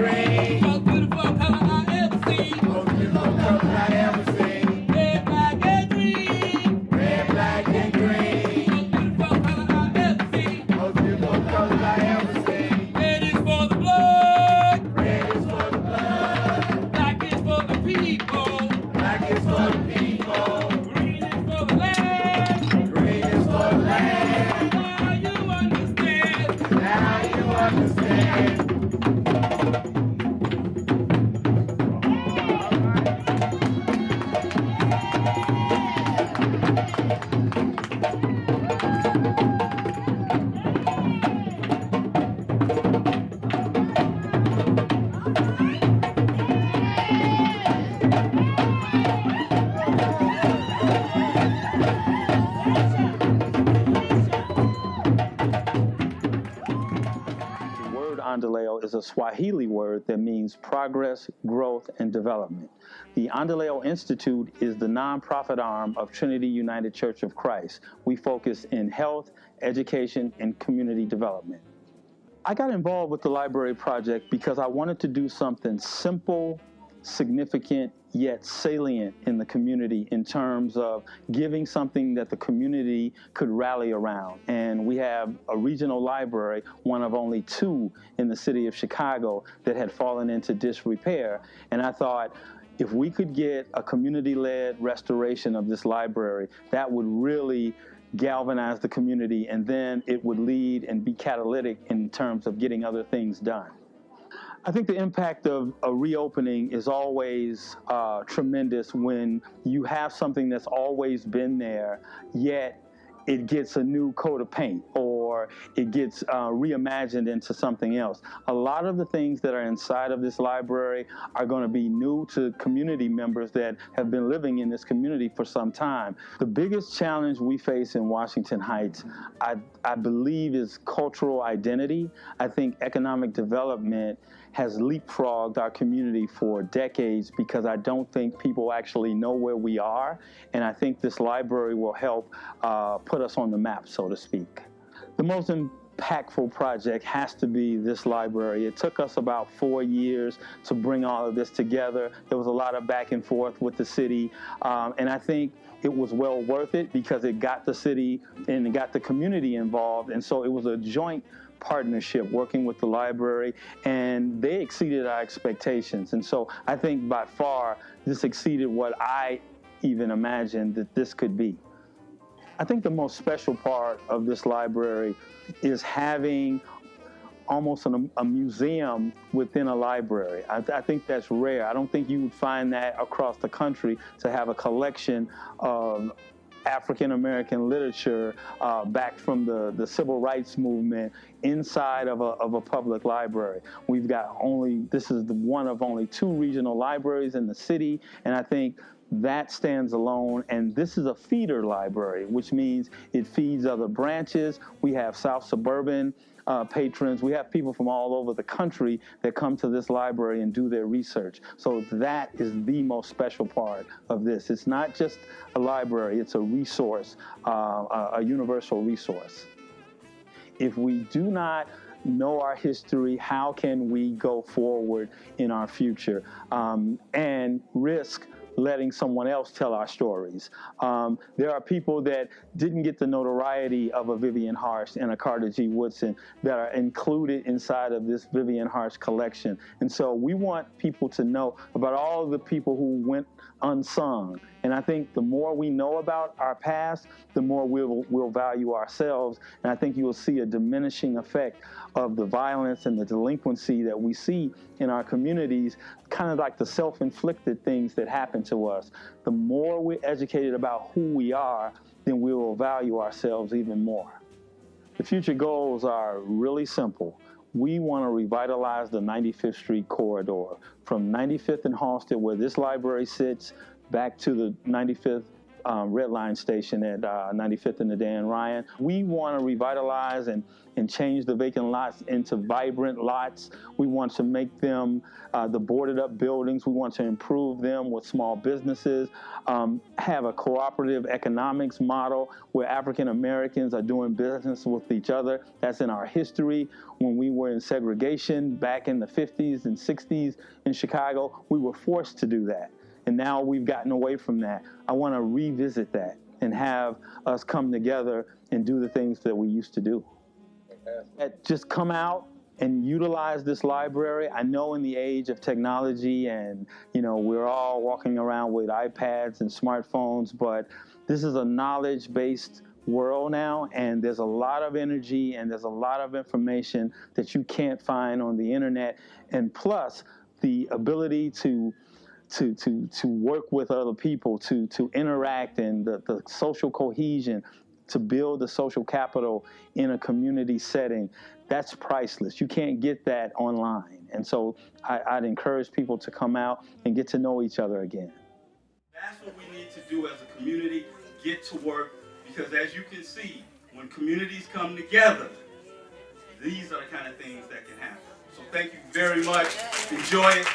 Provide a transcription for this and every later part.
green. Most beautiful color I ever seen. Most beautiful colors I ever seen. Red, black, and green. Red, black, and green. Most beautiful color I ever seen. Most beautiful colors I ever seen. Red is for the blood. Red is for the blood. Black is for the people. Black is for the people. Green is for the land. Green is for the land. Now you understand. Now you understand. The word Endeleo is a Swahili word that means progress, growth, and development. The Endeleo Institute is the nonprofit arm of Trinity United Church of Christ. We focus in health, education, and community development. I got involved with the library project because I wanted to do something simple, significant, yet salient in the community in terms of giving something that the community could rally around. And we have a regional library, one of only 2 in the city of Chicago, that had fallen into disrepair. And I thought, if we could get a community-led restoration of this library, that would really galvanize the community, and then it would lead and be catalytic in terms of getting other things done. I think the impact of a reopening is always tremendous when you have something that's always been there, yet it gets a new coat of paint, or it gets reimagined into something else. A lot of the things that are inside of this library are going to be new to community members that have been living in this community for some time. The biggest challenge we face in Washington Heights, I believe, is cultural identity. I think economic development has leapfrogged our community for decades because I don't think people actually know where we are, and I think this library will help put us on the map, so to speak. The most impactful project has to be this library. It took us about 4 years to bring all of this together. There was a lot of back and forth with the city, and I think it was well worth it because it got the city and it got the community involved, and so it was a joint partnership working with the library, and they exceeded our expectations. And so I think by far this exceeded what I even imagined that this could be. I think the most special part of this library is having almost a museum within a library. I think that's rare. I don't think you would find that across the country, to have a collection of African-American literature back from the civil rights movement inside of a public library. We've got this is one of only 2 regional libraries in the city, and I think that stands alone. And this is a feeder library, which means it feeds other branches. We have South Suburban patrons. We have people from all over the country that come to this library and do their research. So that is the most special part of this. It's not just a library, it's a resource, a universal resource. If we do not know our history, how can we go forward in our future and risk letting someone else tell our stories? There are people that didn't get the notoriety of a Vivian Harsh and a Carter G. Woodson that are included inside of this Vivian Harsh collection. And so we want people to know about all of the people who went unsung. And I think the more we know about our past, the more we'll value ourselves. And I think you will see a diminishing effect of the violence and the delinquency that we see in our communities, kind of like the self-inflicted things that happen to us. The more we're educated about who we are, then we will value ourselves even more. The future goals are really simple. We want to revitalize the 95th Street corridor from 95th and Halsted, where this library sits, back to the 95th Red Line station at 95th and the Dan Ryan. We want to revitalize and change the vacant lots into vibrant lots. We want to make them the boarded up buildings. We want to improve them with small businesses, have a cooperative economics model where African Americans are doing business with each other. That's in our history. When we were in segregation back in the 50s and 60s in Chicago, we were forced to do that. And now we've gotten away from that. I want to revisit that and have us come together and do the things that we used to do. Just come out and utilize this library. I know in the age of technology and, we're all walking around with iPads and smartphones, but this is a knowledge-based world now, and there's a lot of energy and there's a lot of information that you can't find on the internet. And plus, the ability to work with other people, to interact, and the social cohesion, to build the social capital in a community setting, that's priceless. You can't get that online. And so I'd encourage people to come out and get to know each other again. That's what we need to do as a community, get to work, because as you can see, when communities come together, these are the kind of things that can happen. So thank you very much. Enjoy it.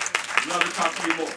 Love to talk to you more.